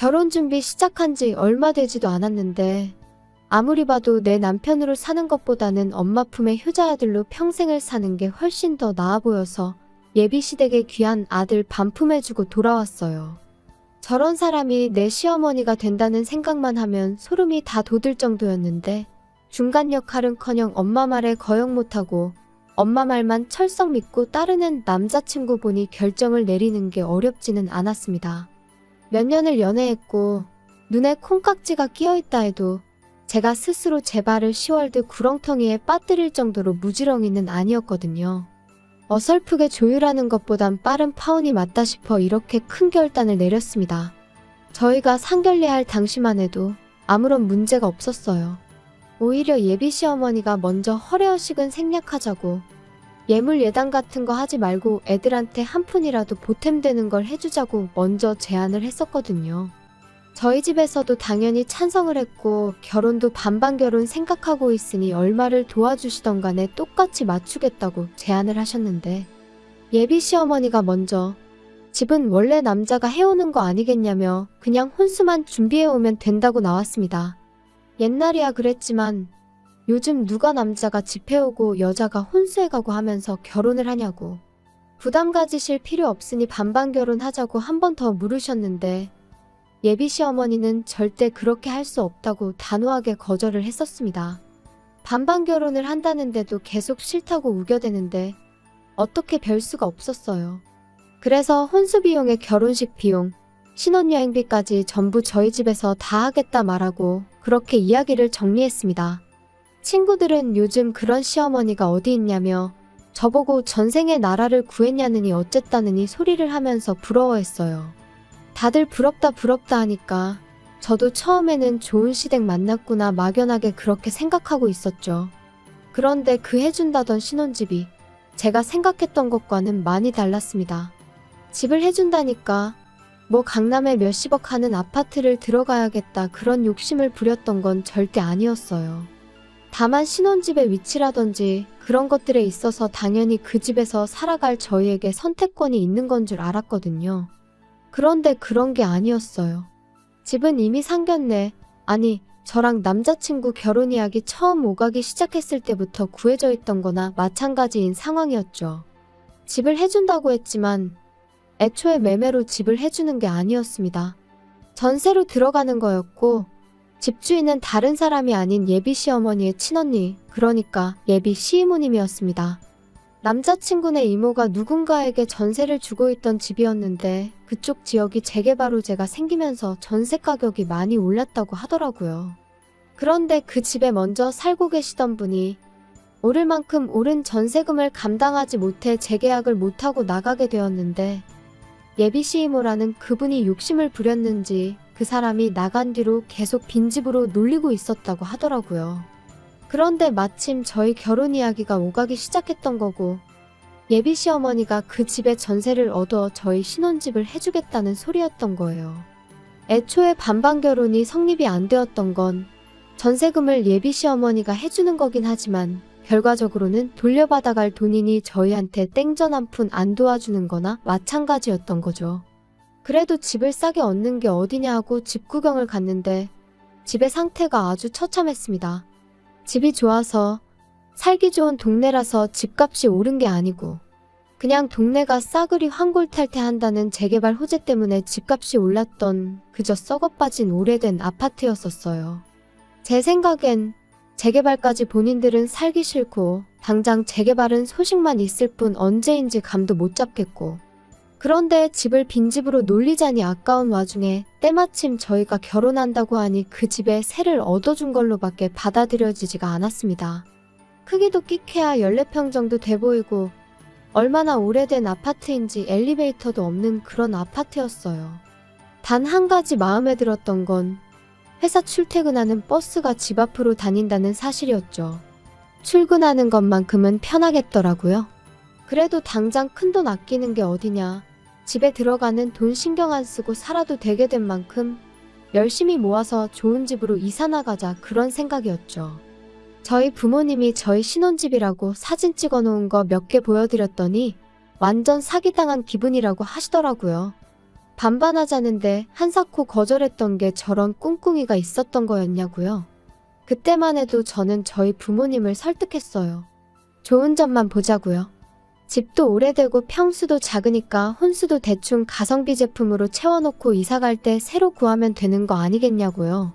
결혼 준비 시작한 지 얼마 되지도 않았는데 아무리 봐도 내 남편으로 사는 것보다는 엄마 품의 효자아들로 평생을 사는 게 훨씬 더 나아 보여서 예비시댁에 귀한 아들 반품해주고 돌아왔어요. 저런 사람이 내 시어머니가 된다는 생각만 하면 소름이 다 돋을 정도였는데 중간 역할은커녕 엄마 말에 거역 못하고 엄마 말만 철썩 믿고 따르는 남자친구 보니 결정을 내리는 게 어렵지는 않았습니다. 몇 년을 연애했고 눈에 콩깍지가 끼어있다 해도 제가 스스로 제 발을 10월드 구렁텅이에 빠뜨릴 정도로 무지렁이는 아니었거든요. 어설프게 조율하는 것보단 빠른 파혼이 맞다 싶어 이렇게 큰 결단을 내렸습니다. 저희가 상견례할 당시만 해도 아무런 문제가 없었어요. 오히려 예비 시어머니가 먼저 허례허식은 생략하자고 예물 예당 같은 거 하지 말고 애들한테 한 푼이라도 보탬되는 걸 해주자고 먼저 제안을 했었거든요. 저희 집에서도 당연히 찬성을 했고 결혼도 반반 결혼 생각하고 있으니 얼마를 도와주시던 간에 똑같이 맞추겠다고 제안을 하셨는데 예비 시어머니가 먼저 집은 원래 남자가 해오는 거 아니겠냐며 그냥 혼수만 준비해오면 된다고 나왔습니다. 옛날이야 그랬지만 요즘 누가 남자가 집 해오고 여자가 혼수해가고 하면서 결혼을 하냐고. 부담 가지실 필요 없으니 반반 결혼하자고 한 번 더 물으셨는데 예비 시어머니는 절대 그렇게 할 수 없다고 단호하게 거절을 했었습니다. 반반 결혼을 한다는데도 계속 싫다고 우겨대는데 어떻게 별 수가 없었어요. 그래서 혼수 비용에 결혼식 비용, 신혼여행비까지 전부 저희 집에서 다 하겠다 말하고 그렇게 이야기를 정리했습니다. 친구들은 요즘 그런 시어머니가 어디 있냐며 저보고 전생에 나라를 구했냐느니 어쨌다느니 소리를 하면서 부러워했어요. 다들 부럽다 하니까 저도 처음에는 좋은 시댁 만났구나 막연하게 그렇게 생각하고 있었죠. 그런데 그 해준다던 신혼집이 제가 생각했던 것과는 많이 달랐습니다. 집을 해준다니까 뭐 강남에 몇십억 하는 아파트를 들어가야겠다 그런 욕심을 부렸던 건 절대 아니었어요. 다만 신혼집의 위치라든지 그런 것들에 있어서 당연히 그 집에서 살아갈 저희에게 선택권이 있는 건 줄 알았거든요. 그런데 그런 게 아니었어요. 집은 이미 상견례, 아니 저랑 남자친구 결혼 이야기 처음 오가기 시작했을 때부터 구해져 있던 거나 마찬가지인 상황이었죠. 집을 해준다고 했지만 애초에 매매로 집을 해주는 게 아니었습니다. 전세로 들어가는 거였고 집주인은 다른 사람이 아닌 예비 시어머니의 친언니, 그러니까 예비 시이모님이었습니다. 남자친구네 이모가 누군가에게 전세를 주고 있던 집이었는데 그쪽 지역이 재개발 호재가 생기면서 전세 가격이 많이 올랐다고 하더라고요. 그런데 그 집에 먼저 살고 계시던 분이 오를 만큼 오른 전세금을 감당하지 못해 재계약을 못하고 나가게 되었는데 예비 시이모라는 그분이 욕심을 부렸는지 그 사람이 나간 뒤로 계속 빈집으로 놀리고 있었다고 하더라고요. 그런데 마침 저희 결혼 이야기가 오가기 시작했던 거고 예비 시어머니가 그 집에 전세를 얻어 저희 신혼집을 해주겠다는 소리였던 거예요. 애초에 반반 결혼이 성립이 안 되었던 건 전세금을 예비 시어머니가 해주는 거긴 하지만 결과적으로는 돌려받아갈 돈이니 저희한테 땡전 한 푼 안 도와주는 거나 마찬가지였던 거죠. 그래도 집을 싸게 얻는 게 어디냐 하고 집 구경을 갔는데 집의 상태가 아주 처참했습니다. 집이 좋아서 살기 좋은 동네라서 집값이 오른 게 아니고 그냥 동네가 싸그리 환골탈퇴한다는 재개발 호재 때문에 집값이 올랐던 그저 썩어빠진 오래된 아파트였었어요. 제 생각엔 재개발까지 본인들은 살기 싫고 당장 재개발은 소식만 있을 뿐 언제인지 감도 못 잡겠고 그런데 집을 빈집으로 놀리자니 아까운 와중에 때마침 저희가 결혼한다고 하니 그 집에 세를 얻어준 걸로밖에 받아들여지지가 않았습니다. 크기도 끼케야 14평 정도 돼 보이고 얼마나 오래된 아파트인지 엘리베이터도 없는 그런 아파트였어요. 단 한 가지 마음에 들었던 건 회사 출퇴근하는 버스가 집 앞으로 다닌다는 사실이었죠. 출근하는 것만큼은 편하겠더라고요. 그래도 당장 큰돈 아끼는 게 어디냐. 집에 들어가는 돈 신경 안 쓰고 살아도 되게 된 만큼 열심히 모아서 좋은 집으로 이사 나가자 그런 생각이었죠. 저희 부모님이 저희 신혼집이라고 사진 찍어 놓은 거 몇 개 보여드렸더니 완전 사기당한 기분이라고 하시더라고요. 반반하자는데 한사코 거절했던 게 저런 꿍꿍이가 있었던 거였냐고요. 그때만 해도 저는 저희 부모님을 설득했어요. 좋은 점만 보자고요. 집도 오래되고 평수도 작으니까 혼수도 대충 가성비 제품으로 채워놓고 이사갈 때 새로 구하면 되는 거 아니겠냐고요.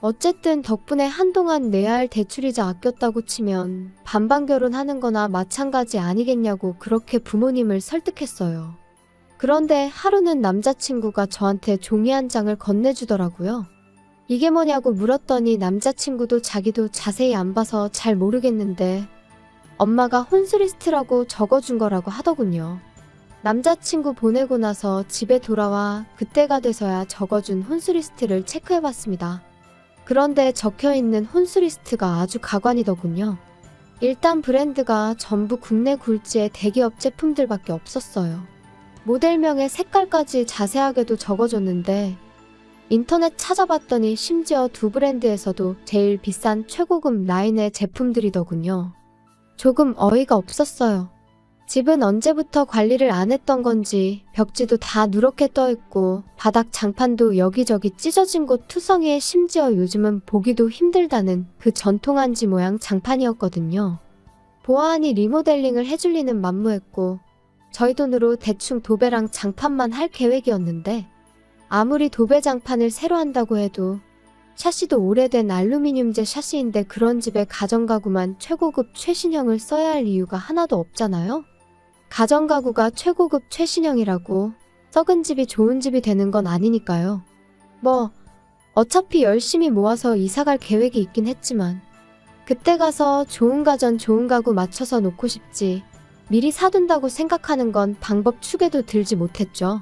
어쨌든 덕분에 한동안 내야 할 대출이자 아꼈다고 치면 반반 결혼하는 거나 마찬가지 아니겠냐고 그렇게 부모님을 설득했어요. 그런데 하루는 남자친구가 저한테 종이 한 장을 건네주더라고요. 이게 뭐냐고 물었더니 남자친구도 자기도 자세히 안 봐서 잘 모르겠는데 엄마가 혼수리스트라고 적어준 거라고 하더군요. 남자친구 보내고 나서 집에 돌아와 그때가 돼서야 적어준 혼수리스트를 체크해봤습니다. 그런데 적혀있는 혼수리스트가 아주 가관이더군요. 일단 브랜드가 전부 국내 굴지의 대기업 제품들밖에 없었어요. 모델명에 색깔까지 자세하게도 적어줬는데 인터넷 찾아봤더니 심지어 두 브랜드에서도 제일 비싼 최고급 라인의 제품들이더군요. 조금 어이가 없었어요. 집은 언제부터 관리를 안 했던 건지 벽지도 다 누렇게 떠있고 바닥 장판도 여기저기 찢어진 곳 투성이에 심지어 요즘은 보기도 힘들다는 그 전통 한지 모양 장판이었거든요. 보아하니 리모델링을 해줄 리는 만무했고 저희 돈으로 대충 도배랑 장판만 할 계획이었는데 아무리 도배 장판을 새로 한다고 해도 샤시도 오래된 알루미늄재 샤시인데 그런 집에 가정가구만 최고급 최신형을 써야 할 이유가 하나도 없잖아요? 가정가구가 최고급 최신형이라고 썩은 집이 좋은 집이 되는 건 아니니까요. 어차피 열심히 모아서 이사갈 계획이 있긴 했지만 그때 가서 좋은 가전 좋은 가구 맞춰서 놓고 싶지 미리 사둔다고 생각하는 건 방법 축에도 들지 못했죠.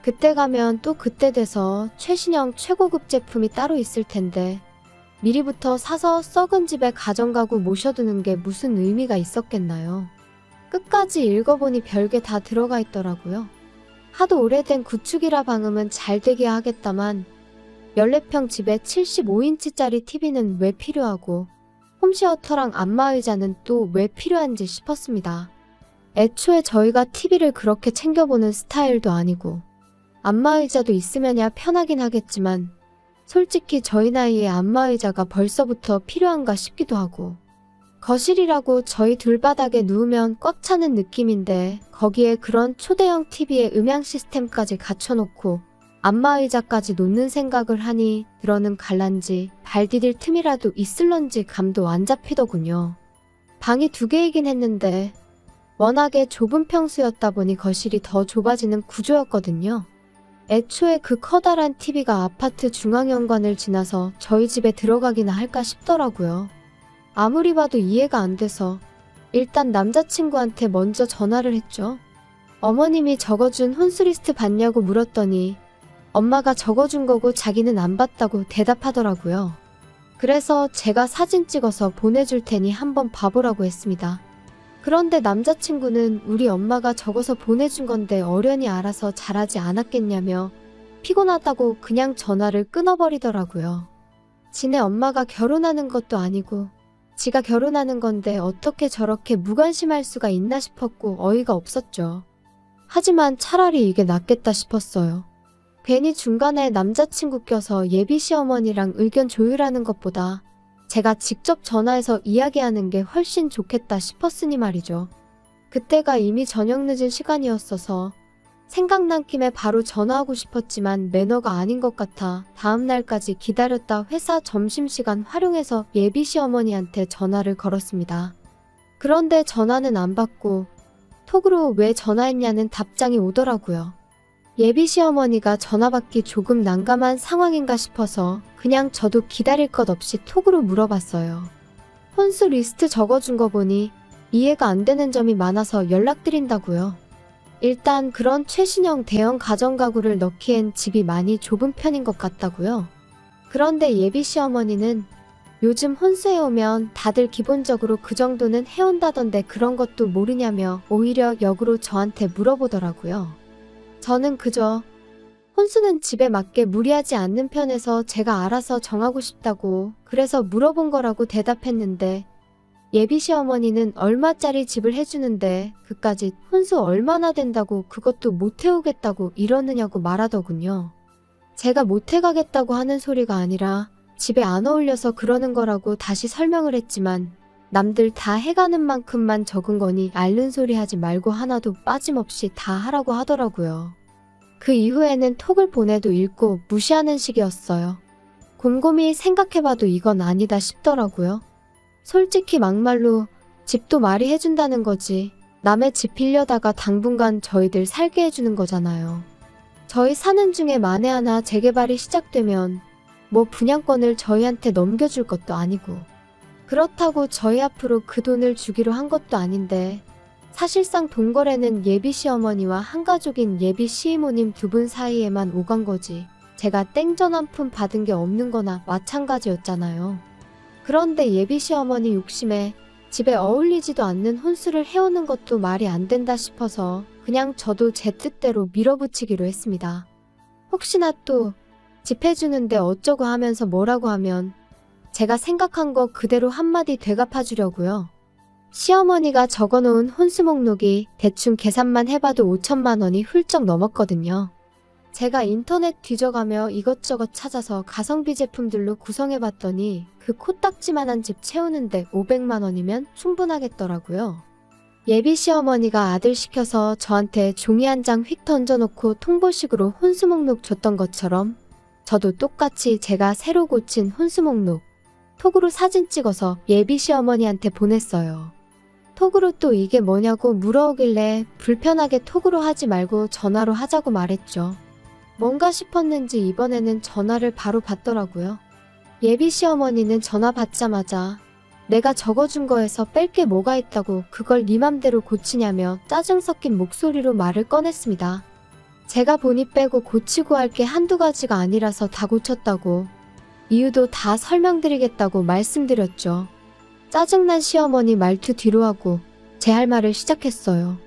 그때 가면 또 그때 돼서 최신형 최고급 제품이 따로 있을 텐데 미리부터 사서 썩은 집에 가정가구 모셔두는 게 무슨 의미가 있었겠나요? 끝까지 읽어보니 별게 다 들어가 있더라고요. 하도 오래된 구축이라 방음은 잘 되게 하겠다만 14평 집에 75인치짜리 TV는 왜 필요하고 홈시어터랑 안마의자는 또 왜 필요한지 싶었습니다. 애초에 저희가 TV를 그렇게 챙겨보는 스타일도 아니고 안마의자도 있으면야 편하긴 하겠지만 솔직히 저희 나이에 안마의자가 벌써부터 필요한가 싶기도 하고 거실이라고 저희 둘바닥에 누우면 꽉 차는 느낌인데 거기에 그런 초대형 TV에 음향 시스템까지 갖춰놓고 안마의자까지 놓는 생각을 하니 들어는 갈란지 발 디딜 틈이라도 있을런지 감도 안 잡히더군요. 방이 2개이긴 했는데 워낙에 좁은 평수였다 보니 거실이 더 좁아지는 구조였거든요. 애초에 그 커다란 TV가 아파트 중앙현관을 지나서 저희 집에 들어가기나 할까 싶더라고요. 아무리 봐도 이해가 안 돼서 일단 남자친구한테 먼저 전화를 했죠. 어머님이 적어준 혼수리스트 봤냐고 물었더니 엄마가 적어준 거고 자기는 안 봤다고 대답하더라고요. 그래서 제가 사진 찍어서 보내줄 테니 한번 봐보라고 했습니다. 그런데 남자친구는 우리 엄마가 적어서 보내준 건데 어련히 알아서 잘하지 않았겠냐며 피곤하다고 그냥 전화를 끊어버리더라고요. 지네 엄마가 결혼하는 것도 아니고 지가 결혼하는 건데 어떻게 저렇게 무관심할 수가 있나 싶었고 어이가 없었죠. 하지만 차라리 이게 낫겠다 싶었어요. 괜히 중간에 남자친구 껴서 예비 시어머니랑 의견 조율하는 것보다 제가 직접 전화해서 이야기하는 게 훨씬 좋겠다 싶었으니 말이죠. 그때가 이미 저녁 늦은 시간이었어서 생각난 김에 바로 전화하고 싶었지만 매너가 아닌 것 같아 다음 날까지 기다렸다 회사 점심시간 활용해서 예비 시어머니한테 전화를 걸었습니다. 그런데 전화는 안 받고 톡으로 왜 전화했냐는 답장이 오더라고요. 예비 시어머니가 전화 받기 조금 난감한 상황인가 싶어서 그냥 저도 기다릴 것 없이 톡으로 물어봤어요. 혼수 리스트 적어준 거 보니 이해가 안 되는 점이 많아서 연락드린다고요. 일단 그런 최신형 대형 가정가구를 넣기엔 집이 많이 좁은 편인 것 같다고요. 그런데 예비 시어머니는 요즘 혼수해오면 다들 기본적으로 그 정도는 해온다던데 그런 것도 모르냐며 오히려 역으로 저한테 물어보더라고요. 저는 그저 혼수는 집에 맞게 무리하지 않는 편에서 제가 알아서 정하고 싶다고 그래서 물어본 거라고 대답했는데 예비 시어머니는 얼마짜리 집을 해주는데 그까짓 혼수 얼마나 된다고 그것도 못 해오겠다고 이러느냐고 말하더군요. 제가 못 해가겠다고 하는 소리가 아니라 집에 안 어울려서 그러는 거라고 다시 설명을 했지만 남들 다 해가는 만큼만 적은 거니 앓는 소리 하지 말고 하나도 빠짐없이 다 하라고 하더라고요. 그 이후에는 톡을 보내도 읽고 무시하는 식이었어요. 곰곰이 생각해봐도 이건 아니다 싶더라고요. 솔직히 막말로 집도 말이 해준다는 거지. 남의 집 빌려다가 당분간 저희들 살게 해주는 거잖아요. 저희 사는 중에 만에 하나 재개발이 시작되면 뭐 분양권을 저희한테 넘겨줄 것도 아니고 그렇다고 저희 앞으로 그 돈을 주기로 한 것도 아닌데 사실상 동거래는 예비 시어머니와 한가족인 예비 시이모님 두 분 사이에만 오간 거지 제가 땡전 한 푼 받은 게 없는 거나 마찬가지였잖아요. 그런데 예비 시어머니 욕심에 집에 어울리지도 않는 혼수를 해오는 것도 말이 안 된다 싶어서 그냥 저도 제 뜻대로 밀어붙이기로 했습니다. 혹시나 또 집 해주는데 어쩌고 하면서 뭐라고 하면 제가 생각한 거 그대로 한마디 되갚아주려고요. 시어머니가 적어놓은 혼수 목록이 대충 계산만 해봐도 5천만 원이 훌쩍 넘었거든요. 제가 인터넷 뒤져가며 이것저것 찾아서 가성비 제품들로 구성해봤더니 그 코딱지만한 집 채우는데 500만 원이면 충분하겠더라고요. 예비 시어머니가 아들 시켜서 저한테 종이 한 장 휙 던져놓고 통보식으로 혼수 목록 줬던 것처럼 저도 똑같이 제가 새로 고친 혼수 목록 톡으로 사진 찍어서 예비 시어머니한테 보냈어요. 톡으로 또 이게 뭐냐고 물어오길래 불편하게 톡으로 하지 말고 전화로 하자고 말했죠. 뭔가 싶었는지 이번에는 전화를 바로 받더라고요. 예비 시어머니는 전화 받자마자 내가 적어준 거에서 뺄 게 뭐가 있다고 그걸 네 맘대로 고치냐며 짜증 섞인 목소리로 말을 꺼냈습니다. 제가 보니 빼고 고치고 할 게 한두 가지가 아니라서 다 고쳤다고 이유도 다 설명드리겠다고 말씀드렸죠. 짜증난 시어머니 말투 뒤로 하고 제 할 말을 시작했어요.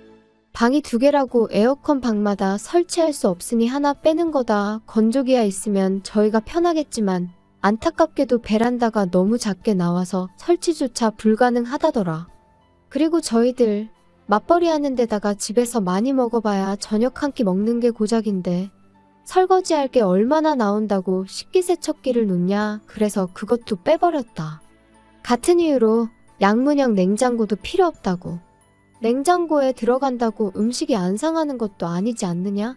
방이 2개라고 에어컨 방마다 설치할 수 없으니 하나 빼는 거다. 건조기가 있으면 저희가 편하겠지만 안타깝게도 베란다가 너무 작게 나와서 설치조차 불가능하다더라. 그리고 저희들 맞벌이 하는 데다가 집에서 많이 먹어봐야 저녁 한 끼 먹는 게 고작인데 설거지할 게 얼마나 나온다고 식기세척기를 놓냐. 그래서 그것도 빼버렸다. 같은 이유로 양문형 냉장고도 필요 없다고. 냉장고에 들어간다고 음식이 안 상하는 것도 아니지 않느냐?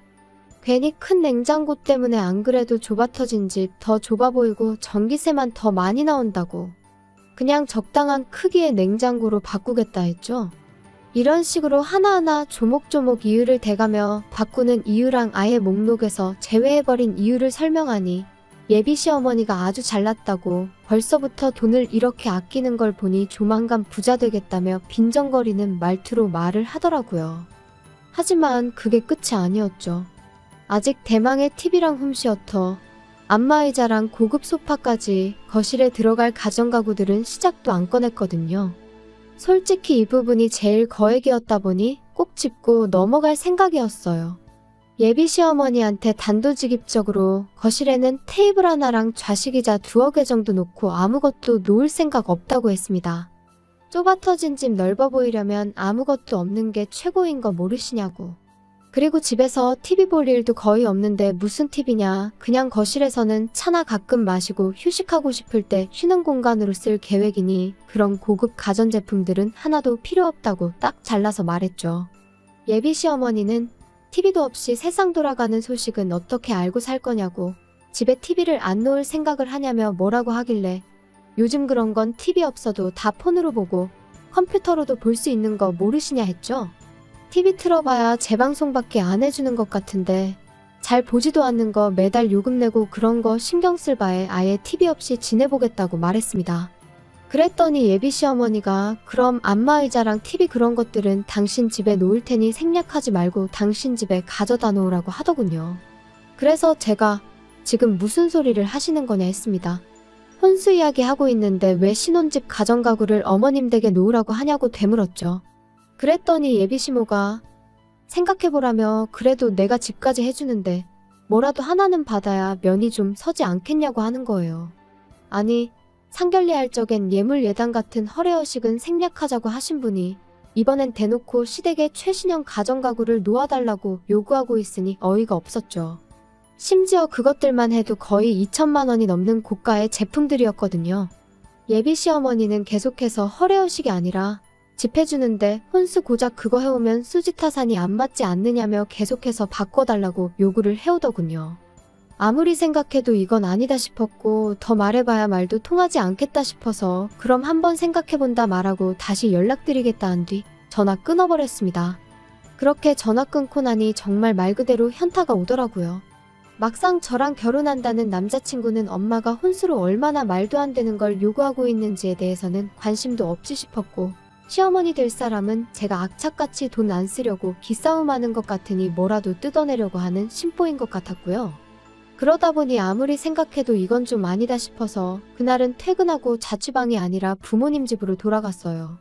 괜히 큰 냉장고 때문에 안 그래도 좁아 터진 집 더 좁아 보이고 전기세만 더 많이 나온다고. 그냥 적당한 크기의 냉장고로 바꾸겠다 했죠. 이런 식으로 하나하나 조목조목 이유를 대가며 바꾸는 이유랑 아예 목록에서 제외해버린 이유를 설명하니 예비 시어머니가 아주 잘났다고 벌써부터 돈을 이렇게 아끼는 걸 보니 조만간 부자 되겠다며 빈정거리는 말투로 말을 하더라고요. 하지만 그게 끝이 아니었죠. 아직 대망의 TV랑 홈시어터, 안마의자랑 고급 소파까지 거실에 들어갈 가전가구들은 시작도 안 꺼냈거든요. 솔직히 이 부분이 제일 거액이었다 보니 꼭 짚고 넘어갈 생각이었어요. 예비 시어머니한테 단도직입적으로 거실에는 테이블 하나랑 좌식의자 2개 정도 놓고 아무것도 놓을 생각 없다고 했습니다. 좁아 터진 집 넓어 보이려면 아무것도 없는 게 최고인 거 모르시냐고. 그리고 집에서 TV 볼 일도 거의 없는데 무슨 TV냐. 그냥 거실에서는 차나 가끔 마시고 휴식하고 싶을 때 쉬는 공간으로 쓸 계획이니 그런 고급 가전제품들은 하나도 필요 없다고 딱 잘라서 말했죠. 예비 시어머니는 TV도 없이 세상 돌아가는 소식은 어떻게 알고 살 거냐고 집에 TV를 안 놓을 생각을 하냐며 뭐라고 하길래 요즘 그런 건 TV 없어도 다 폰으로 보고 컴퓨터로도 볼 수 있는 거 모르시냐 했죠. TV 틀어봐야 재방송밖에 안 해주는 것 같은데 잘 보지도 않는 거 매달 요금 내고 그런 거 신경 쓸 바에 아예 TV 없이 지내보겠다고 말했습니다. 그랬더니 예비 시어머니가 그럼 안마의자랑 TV 그런 것들은 당신 집에 놓을 테니 생략하지 말고 당신 집에 가져다 놓으라고 하더군요. 그래서 제가 지금 무슨 소리를 하시는 거냐 했습니다. 혼수 이야기 하고 있는데 왜 신혼집 가전가구를 어머님 댁에 놓으라고 하냐고 되물었죠. 그랬더니 예비 시모가 생각해보라며 그래도 내가 집까지 해주는데 뭐라도 하나는 받아야 면이 좀 서지 않겠냐고 하는 거예요. 아니 상견례할 적엔 예물 예당 같은 허례허식은 생략하자고 하신 분이 이번엔 대놓고 시댁에 최신형 가정가구를 놓아달라고 요구하고 있으니 어이가 없었죠. 심지어 그것들만 해도 거의 2천만 원이 넘는 고가의 제품들이었거든요. 예비 시어머니는 계속해서 허례허식이 아니라 집 해주는데 혼수 고작 그거 해오면 수지타산이 안 맞지 않느냐며 계속해서 바꿔달라고 요구를 해오더군요. 아무리 생각해도 이건 아니다 싶었고 더 말해봐야 말도 통하지 않겠다 싶어서 그럼 한번 생각해본다 말하고 다시 연락드리겠다 한 뒤 전화 끊어버렸습니다. 그렇게 전화 끊고 나니 정말 말 그대로 현타가 오더라고요. 막상 저랑 결혼한다는 남자친구는 엄마가 혼수로 얼마나 말도 안 되는 걸 요구하고 있는지에 대해서는 관심도 없지 싶었고 시어머니 될 사람은 제가 악착같이 돈 안 쓰려고 기싸움하는 것 같으니 뭐라도 뜯어내려고 하는 심보인 것 같았고요. 그러다 보니 아무리 생각해도 이건 좀 아니다 싶어서 그날은 퇴근하고 자취방이 아니라 부모님 집으로 돌아갔어요.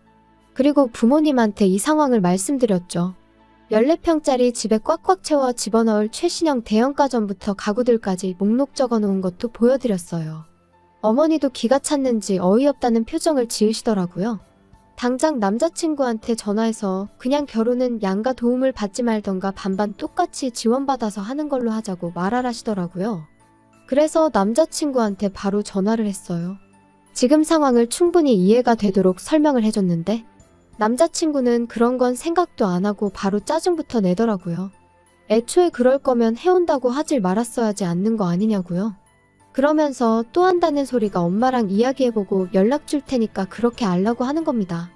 그리고 부모님한테 이 상황을 말씀드렸죠. 14평짜리 집에 꽉꽉 채워 집어넣을 최신형 대형가전부터 가구들까지 목록 적어놓은 것도 보여드렸어요. 어머니도 기가 찼는지 어이없다는 표정을 지으시더라고요. 당장 남자친구한테 전화해서 그냥 결혼은 양가 도움을 받지 말던가 반반 똑같이 지원받아서 하는 걸로 하자고 말하라시더라고요. 그래서 남자친구한테 바로 전화를 했어요. 지금 상황을 충분히 이해가 되도록 설명을 해줬는데 남자친구는 그런 건 생각도 안 하고 바로 짜증부터 내더라고요. 애초에 그럴 거면 해온다고 하질 말았어야지 않는 거 아니냐고요. 그러면서 또 한다는 소리가 엄마랑 이야기해보고 연락 줄 테니까 그렇게 알라고 하는 겁니다.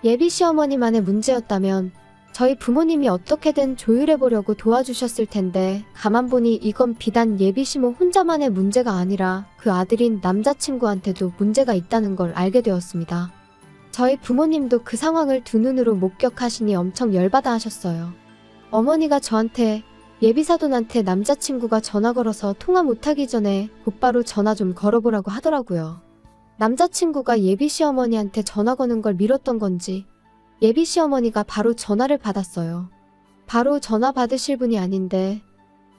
예비 시어머니만의 문제였다면 저희 부모님이 어떻게든 조율해보려고 도와주셨을 텐데 가만 보니 이건 비단 예비 시모 혼자만의 문제가 아니라 그 아들인 남자친구한테도 문제가 있다는 걸 알게 되었습니다. 저희 부모님도 그 상황을 두 눈으로 목격하시니 엄청 열받아 하셨어요. 어머니가 저한테 예비사돈한테 남자친구가 전화 걸어서 통화 못하기 전에 곧바로 전화 좀 걸어보라고 하더라고요. 남자친구가 예비시어머니한테 전화 거는 걸 미뤘던 건지 예비시어머니가 바로 전화를 받았어요. 바로 전화 받으실 분이 아닌데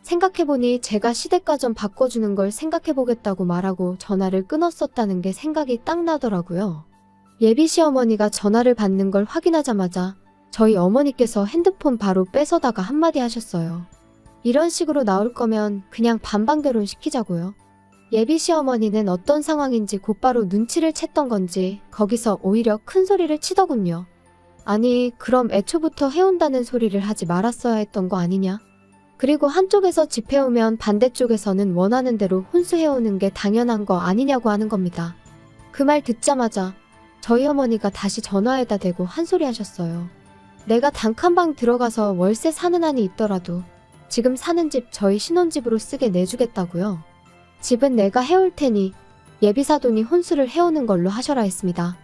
생각해보니 제가 시댁가전 바꿔주는 걸 생각해보겠다고 말하고 전화를 끊었었다는 게 생각이 딱 나더라고요. 예비시어머니가 전화를 받는 걸 확인하자마자 저희 어머니께서 핸드폰 바로 뺏어다가 한마디 하셨어요. 이런 식으로 나올 거면 그냥 반반 결혼시키자고요. 예비 시어머니는 어떤 상황인지 곧바로 눈치를 챘던 건지 거기서 오히려 큰 소리를 치더군요. 아니 그럼 애초부터 해온다는 소리를 하지 말았어야 했던 거 아니냐? 그리고 한쪽에서 집 해오면 반대쪽에서는 원하는 대로 혼수해오는 게 당연한 거 아니냐고 하는 겁니다. 그 말 듣자마자 저희 어머니가 다시 전화에다 대고 한 소리 하셨어요. 내가 단칸방 들어가서 월세 사는 한이 있더라도 지금 사는 집 저희 신혼집으로 쓰게 내주겠다고요. 집은 내가 해올 테니 예비사돈이 혼수를 해오는 걸로 하셔라 했습니다.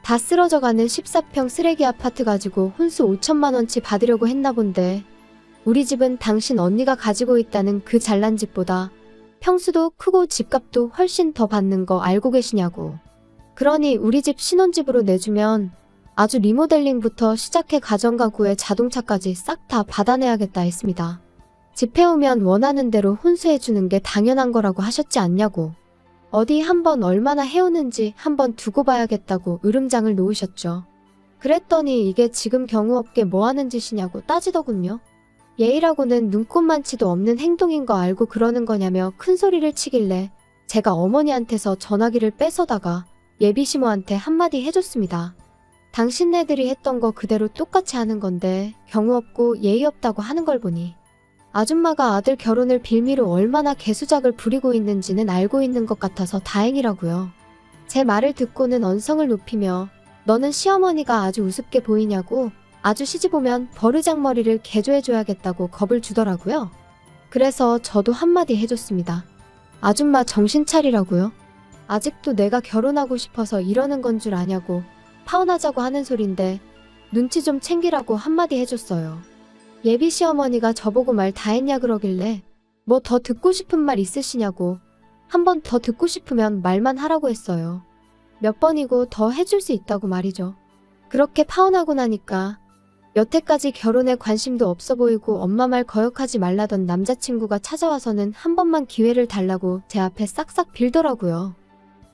다 쓰러져가는 14평 쓰레기 아파트 가지고 혼수 5천만 원치 받으려고 했나 본데 우리 집은 당신 언니가 가지고 있다는 그 잘난 집보다 평수도 크고 집값도 훨씬 더 받는 거 알고 계시냐고. 그러니 우리 집 신혼집으로 내주면 아주 리모델링부터 시작해 가정가구에 자동차까지 싹 다 받아내야겠다 했습니다. 집 해오면 원하는 대로 혼수해주는 게 당연한 거라고 하셨지 않냐고. 어디 한번 얼마나 해오는지 한번 두고 봐야겠다고 으름장을 놓으셨죠. 그랬더니 이게 지금 경우없게 뭐하는 짓이냐고 따지더군요. 예의라고는 눈꼽만치도 없는 행동인 거 알고 그러는 거냐며 큰 소리를 치길래 제가 어머니한테서 전화기를 뺏어다가 예비시모한테 한마디 해줬습니다. 당신네들이 했던 거 그대로 똑같이 하는 건데 경우 없고 예의 없다고 하는 걸 보니 아줌마가 아들 결혼을 빌미로 얼마나 개수작을 부리고 있는지는 알고 있는 것 같아서 다행이라고요. 제 말을 듣고는 언성을 높이며 너는 시어머니가 아주 우습게 보이냐고 아주 시집 오면 버르장머리를 개조해줘야겠다고 겁을 주더라고요. 그래서 저도 한마디 해줬습니다. 아줌마 정신 차리라고요. 아직도 내가 결혼하고 싶어서 이러는 건 줄 아냐고 파혼하자고 하는 소린데 눈치 좀 챙기라고 한마디 해줬어요. 예비 시어머니가 저보고 말 다 했냐 그러길래 뭐 더 듣고 싶은 말 있으시냐고 한 번 더 듣고 싶으면 말만 하라고 했어요. 몇 번이고 더 해줄 수 있다고 말이죠. 그렇게 파혼하고 나니까 여태까지 결혼에 관심도 없어 보이고 엄마 말 거역하지 말라던 남자친구가 찾아와서는 한 번만 기회를 달라고 제 앞에 싹싹 빌더라고요.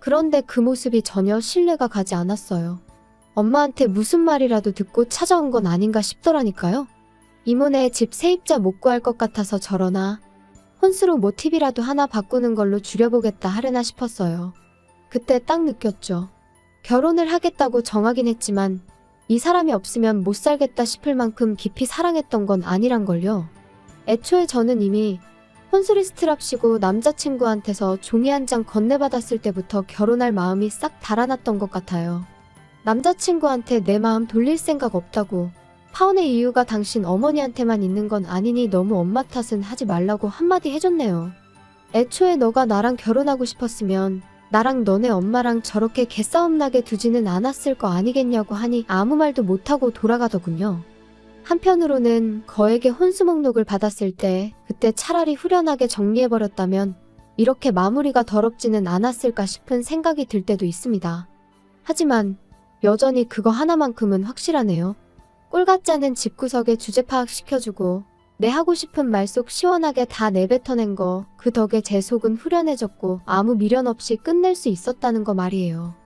그런데 그 모습이 전혀 신뢰가 가지 않았어요. 엄마한테 무슨 말이라도 듣고 찾아온 건 아닌가 싶더라니까요. 이모네 집 세입자 못 구할 것 같아서 저러나 혼수로 모티브라도 하나 바꾸는 걸로 줄여보겠다 하려나 싶었어요. 그때 딱 느꼈죠. 결혼을 하겠다고 정하긴 했지만 이 사람이 없으면 못 살겠다 싶을 만큼 깊이 사랑했던 건 아니란걸요. 애초에 저는 이미 혼수리스트랍시고 남자친구한테서 종이 한 장 건네받았을 때부터 결혼할 마음이 싹 달아났던 것 같아요. 남자친구한테 내 마음 돌릴 생각 없다고, 파혼의 이유가 당신 어머니한테만 있는 건 아니니 너무 엄마 탓은 하지 말라고 한마디 해줬네요. 애초에 너가 나랑 결혼하고 싶었으면 나랑 너네 엄마랑 저렇게 개싸움 나게 두지는 않았을 거 아니겠냐고 하니 아무 말도 못하고 돌아가더군요. 한편으로는 거액의 혼수 목록을 받았을 때 그때 차라리 후련하게 정리해버렸다면 이렇게 마무리가 더럽지는 않았을까 싶은 생각이 들 때도 있습니다. 하지만 여전히 그거 하나만큼은 확실하네요. 꼴 같지 않은 집구석에 주제 파악시켜주고 내 하고 싶은 말 속 시원하게 다 내뱉어낸 거, 그 덕에 제 속은 후련해졌고 아무 미련 없이 끝낼 수 있었다는 거 말이에요.